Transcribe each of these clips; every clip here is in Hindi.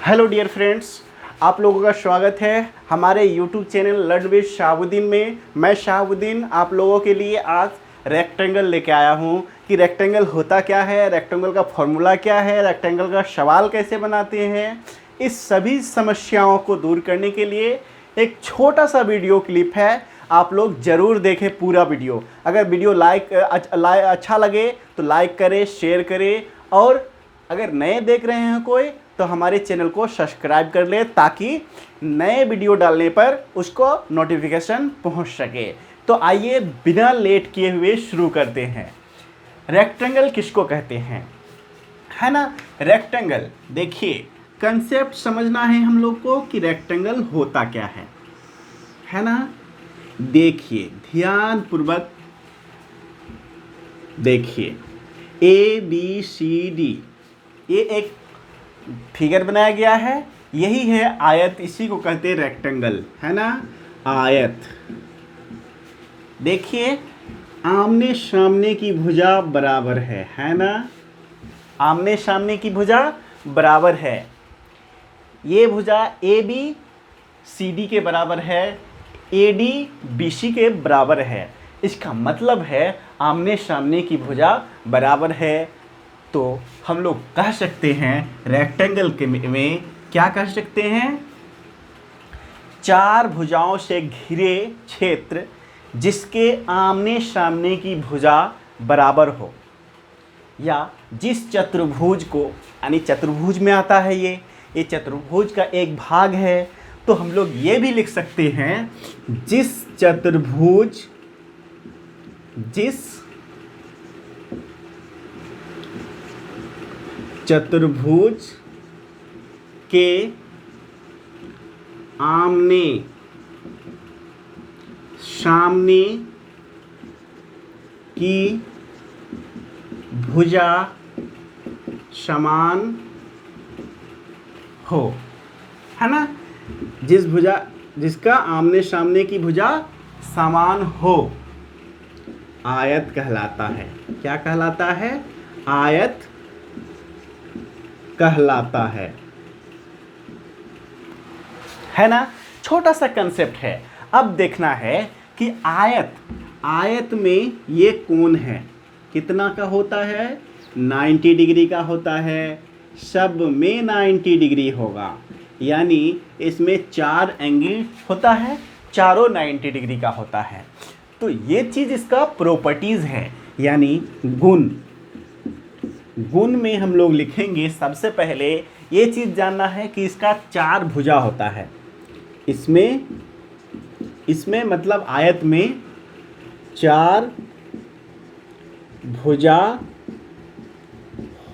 हेलो डियर फ्रेंड्स, आप लोगों का स्वागत है हमारे YouTube channel learn with Shahabuddin में। मैं शहाबुद्दीन आप लोगों के लिए आज रेक्टेंगल लेके आया हूँ कि रेक्टेंगल होता क्या है, रेक्टेंगल का फॉर्मूला क्या है, रेक्टेंगल का सवाल कैसे बनाते हैं। इस सभी समस्याओं को दूर करने के लिए एक छोटा सा वीडियो क्लिप है, आप लोग ज़रूर देखें पूरा वीडियो। अगर वीडियो अच्छा लगे तो लाइक करें, शेयर करें, और अगर नए देख रहे हैं कोई तो हमारे चैनल को सब्सक्राइब कर ले ताकि नए वीडियो डालने पर उसको नोटिफिकेशन पहुंच सके। तो आइए बिना लेट किए हुए शुरू करते हैं। रेक्टेंगल किसको कहते हैं, है ना। रेक्टेंगल देखिए, कंसेप्ट समझना है हम लोग को कि रेक्टेंगल होता क्या है ना। देखिए ध्यान पूर्वक देखिए, ABCD ये एक फिगर बनाया गया है, यही है आयत, इसी को कहते हैं रेक्टेंगल, है ना। आयत देखिए, आमने सामने की भुजा बराबर है ना। आमने सामने की भुजा बराबर है। ये भुजा ABCD के बराबर है, AD BC के बराबर है। इसका मतलब है आमने सामने की भुजा बराबर है। तो हम लोग कह सकते हैं रेक्टेंगल के में क्या कह सकते हैं, चार भुजाओं से घिरे क्षेत्र जिसके आमने सामने की भुजा बराबर हो, या जिस चतुर्भुज को, यानी चतुर्भुज में आता है ये चतुर्भुज का एक भाग है। तो हम लोग ये भी लिख सकते हैं जिस चतुर्भुज के आमने सामने की भुजा समान हो, है ना। जिसका आमने सामने की भुजा समान हो आयत कहलाता है। क्या कहलाता है? आयत कहलाता है ना। छोटा सा कंसेप्ट है। अब देखना है कि आयत में ये कोण है, कितना का होता है? 90 डिग्री का होता है। सब में 90 डिग्री होगा, यानी इसमें 4 एंगल होता है, चारों 90 डिग्री का होता है। तो ये चीज़ इसका प्रॉपर्टीज़ है, यानी गुण में हम लोग लिखेंगे। सबसे पहले ये चीज़ जानना है कि इसका 4 भुजा होता है। इसमें मतलब आयत में 4 भुजा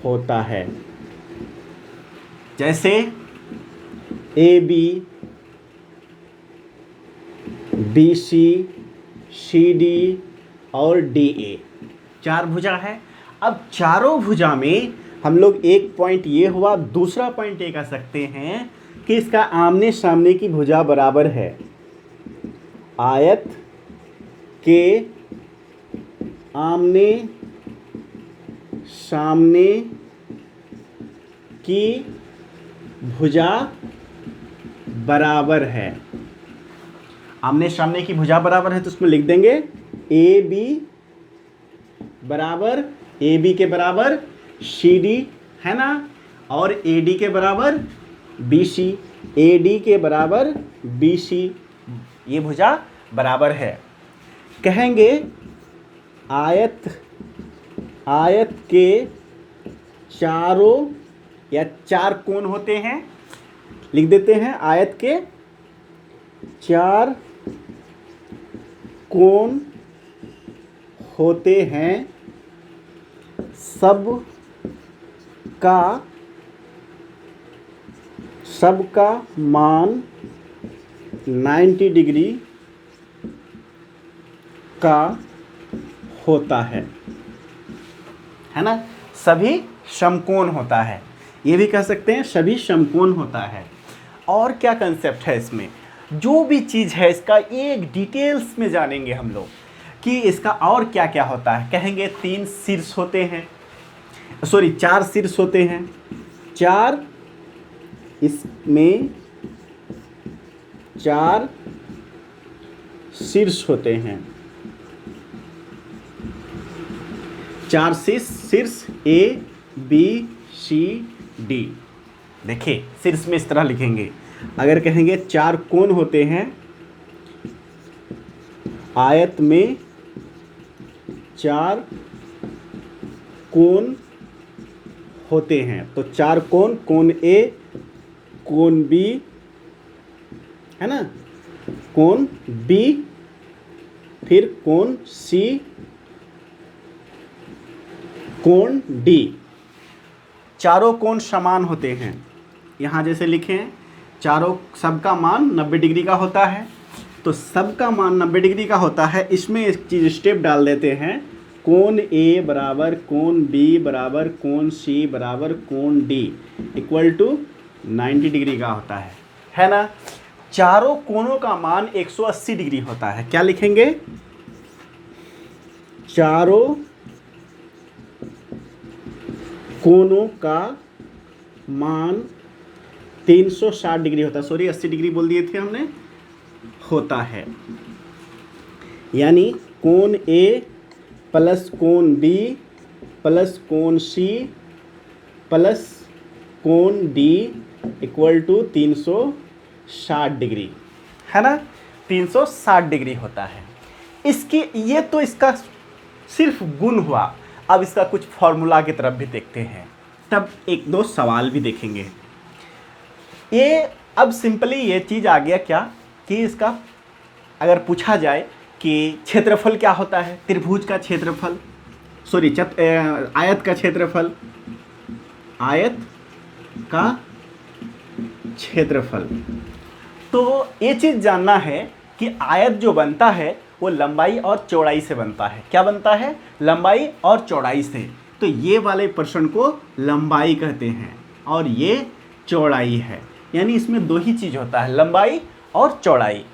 होता है। जैसे AB, BC, CD और DA 4 भुजा है। अब चारों भुजा में हम लोग एक पॉइंट ये हुआ, दूसरा पॉइंट ये कह सकते हैं कि इसका आमने सामने की भुजा बराबर है। आयत के आमने सामने की भुजा बराबर है। आमने सामने की भुजा बराबर है तो उसमें लिख देंगे AB बराबर, AB के बराबर CD, है ना, और AD के बराबर BC, AD के बराबर BC, ये भुजा बराबर है। कहेंगे आयत के चारों या 4 कोण होते हैं, लिख देते हैं आयत के 4 कोण होते हैं। सबका मान 90 डिग्री का होता है ना। सभी समकोण होता है, ये भी कह सकते हैं सभी समकोण होता है। और क्या कंसेप्ट है इसमें, जो भी चीज़ है इसका एक डिटेल्स में जानेंगे हम लोग कि इसका और क्या क्या होता है। कहेंगे 3 शीर्ष होते हैं, 4 शीर्ष होते हैं। 4 इसमें 4 शीर्ष होते हैं। 4 शीर्ष A B C D। देखिए शीर्ष में इस तरह लिखेंगे। अगर कहेंगे 4 कोण होते हैं, आयत में 4 कोण होते हैं, तो 4 कोण, कोण A, कोण B, है ना, कोण B, फिर कोण C, कोण D। चारों कोण समान होते हैं। यहाँ जैसे लिखें, चारों सबका मान 90 डिग्री का होता है, तो सबका मान 90 डिग्री का होता है। इसमें एक चीज़ स्टेप डाल देते हैं, कोण A बराबर कोण B बराबर कोण C बराबर कोण D इक्वल टू 90 डिग्री का होता है ना। चारों कोणों का मान 180 डिग्री होता है। क्या लिखेंगे? चारों कोणों का मान 360 डिग्री होता है। सॉरी 80 डिग्री बोल दिए थे हमने, होता है। यानी कोण A प्लस कोण B प्लस कोण C प्लस कोण D इक्वल टू 360 डिग्री, है ना। 360 डिग्री होता है। इसकी ये तो इसका सिर्फ गुण हुआ। अब इसका कुछ फॉर्मूला की तरफ भी देखते हैं, तब एक दो सवाल भी देखेंगे। ये अब सिंपली ये चीज़ आ गया क्या कि इसका अगर पूछा जाए कि क्षेत्रफल क्या होता है, त्रिभुज का क्षेत्रफल, सॉरी आयत का क्षेत्रफल, आयत का क्षेत्रफल, तो ये चीज़ जानना है कि आयत जो बनता है वो लंबाई और चौड़ाई से बनता है। क्या बनता है? लंबाई और चौड़ाई से। तो ये वाले पर्सन को लंबाई कहते हैं और ये चौड़ाई है। यानी इसमें दो ही चीज़ होता है, लंबाई और चौड़ाई।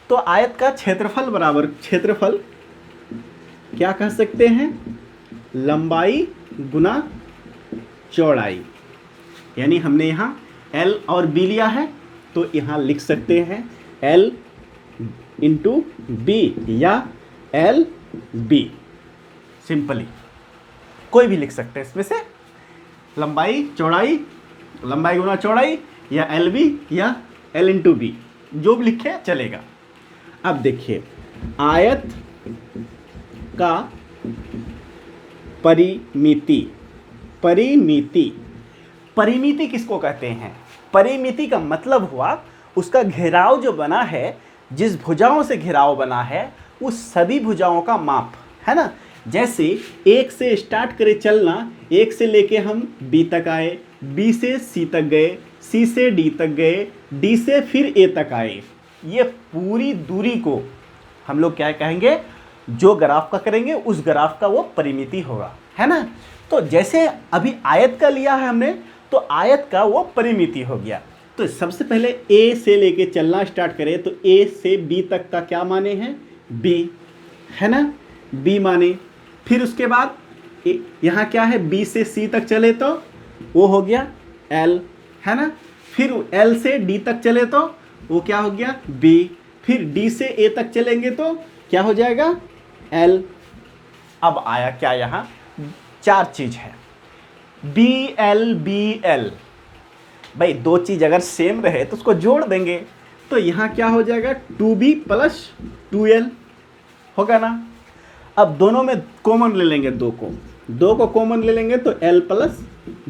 तो आयत का क्षेत्रफल बराबर क्षेत्रफल क्या कह सकते हैं? लंबाई गुना चौड़ाई। यानी हमने यहाँ L और B लिया है, तो यहाँ लिख सकते हैं L इंटू B या L B। सिंपली कोई भी लिख सकते हैं इसमें से, लंबाई चौड़ाई, लंबाई गुना चौड़ाई, या LB या L इंटू B, जो भी लिखे चलेगा। अब देखिए आयत का परिमिति। परिमिति, परिमिति किसको कहते हैं? परिमिति का मतलब हुआ उसका घेराव जो बना है, जिस भुजाओं से घेराव बना है उस सभी भुजाओं का माप, है ना। जैसे एक से स्टार्ट करें चलना, एक से लेके हम B तक आए, B से C तक गए, C से D तक गए, D से फिर A तक आए। ये पूरी दूरी को हम लोग क्या कहेंगे? जो ग्राफ का करेंगे उस ग्राफ का वो परिमिति होगा, है ना। तो जैसे अभी आयत का लिया है हमने, तो आयत का वो परिमिति हो गया। तो सबसे पहले A से लेके चलना स्टार्ट करें, तो A से B तक का क्या माने हैं? B, है ना, B माने। फिर उसके बाद यहाँ क्या है? B से C तक चले तो वो हो गया L, है ना। फिर L से D तक चले तो वो क्या हो गया? B। फिर D से A तक चलेंगे तो क्या हो जाएगा? L। अब आया क्या? यहाँ 4 चीज़ है, BL BL। भाई दो चीज़ अगर सेम रहे तो उसको जोड़ देंगे, तो यहाँ क्या हो जाएगा? 2B प्लस 2L होगा ना। अब दोनों में कॉमन ले लेंगे, दो को कॉमन ले लेंगे तो L प्लस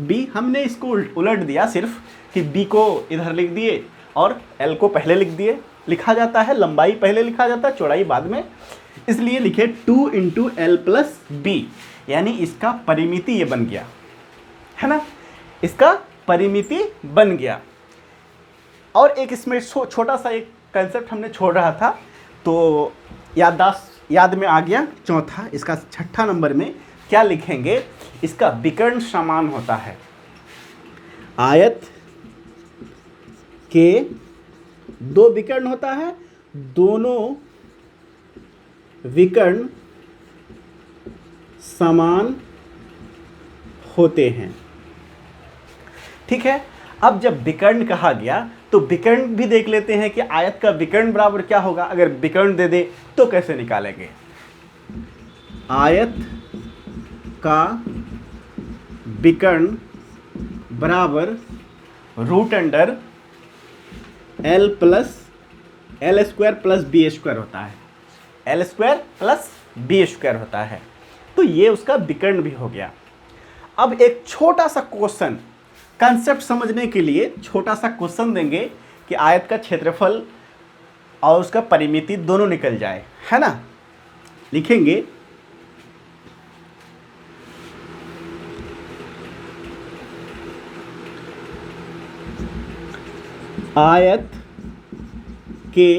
B। हमने इसको उलट दिया सिर्फ कि B को इधर लिख दिए और L को पहले लिख दिए। लिखा जाता है लंबाई पहले लिखा जाता है, चौड़ाई बाद में, इसलिए लिखे 2 इंटू L प्लस B। यानी इसका परिमिति ये बन गया, है ना, इसका परिमिति बन गया। और एक इसमें छोटा सा एक कंसेप्ट हमने छोड़ रहा था, तो याद में आ गया। चौथा, इसका 6ठा नंबर में क्या लिखेंगे? इसका विकर्ण समान होता है। आयत के 2 विकर्ण होता है, दोनों विकर्ण समान होते हैं। ठीक है। अब जब विकर्ण कहा गया तो विकर्ण भी देख लेते हैं कि आयत का विकर्ण बराबर क्या होगा। अगर विकर्ण दे दे तो कैसे निकालेंगे। आयत का विकर्ण बराबर root under L square plus B square होता है। L square plus B square होता है। तो ये उसका विकर्ण भी हो गया। अब एक छोटा सा क्वेश्चन, कंसेप्ट समझने के लिए छोटा सा क्वेश्चन देंगे कि आयत का क्षेत्रफल और उसका परिमिति दोनों निकल जाए, है ना। लिखेंगे आयत के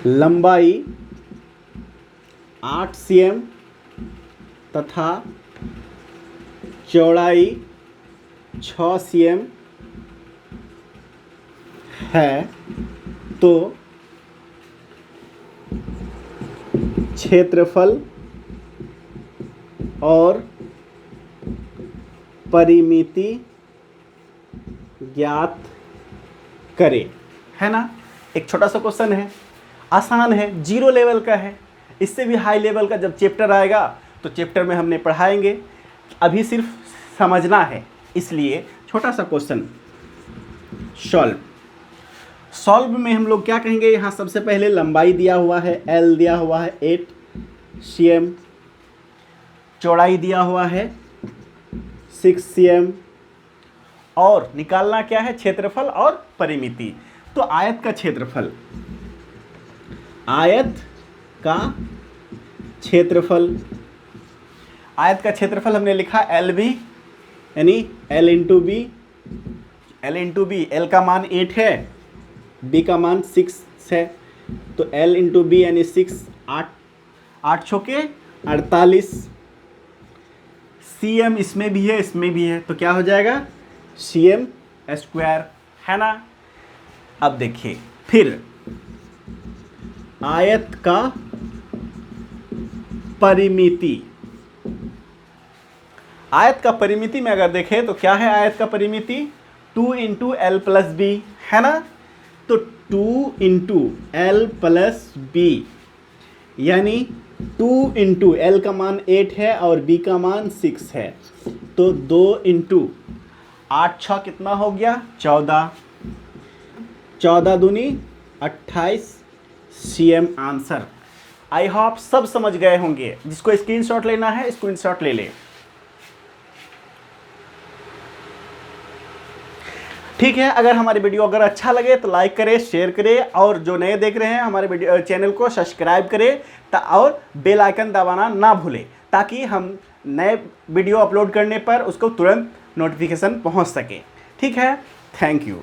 लंबाई 8 cm तथा चौड़ाई 6 cm है, तो क्षेत्रफल और परिमिति ज्ञात करें, है ना। एक छोटा सा क्वेश्चन है, आसान है, 0 लेवल का है। इससे भी हाई लेवल का जब चैप्टर आएगा तो चैप्टर में हमने पढ़ाएंगे, अभी सिर्फ समझना है। इसलिए छोटा सा क्वेश्चन सॉल्व में हम लोग क्या कहेंगे। यहाँ सबसे पहले लंबाई दिया हुआ है, L दिया हुआ है 8 cm, चौड़ाई दिया हुआ है 6 cm, और निकालना क्या है, क्षेत्रफल और परिमिति। तो आयत का क्षेत्रफल, आयत का क्षेत्रफल हमने लिखा एल बी, यानी एल इंटू बी। एल का मान 8 है, बी का मान 6 है, तो एल इंटू बी यानी 6, 8 छोके 48। cm इसमें भी है, इसमें भी है, तो क्या हो जाएगा, cm स्क्वायर, है ना। अब देखिए फिर आयत का परिमिति। आयत का परिमिति में अगर देखें तो क्या है आयत का परिमिति, 2 इंटू एल प्लस बी, है ना। तो 2 इंटू एल प्लस बी यानी 2 इंटू एल का मान 8 है और बी का मान 6 है, तो 2 इंटू 8 6 कितना हो गया, 14, 14 दूनी 28 cm आंसर। आई होप सब समझ गए होंगे। जिसको स्क्रीनशॉट लेना है स्क्रीनशॉट ले ले। ठीक है, अगर हमारी वीडियो अगर अच्छा लगे तो लाइक करें, शेयर करें, और जो नए देख रहे हैं हमारे वीडियो चैनल को सब्सक्राइब करें और बेल आइकन दबाना ना भूलें, ताकि हम नए वीडियो अपलोड करने पर उसको तुरंत नोटिफिकेशन पहुंच सके। ठीक है, थैंक यू।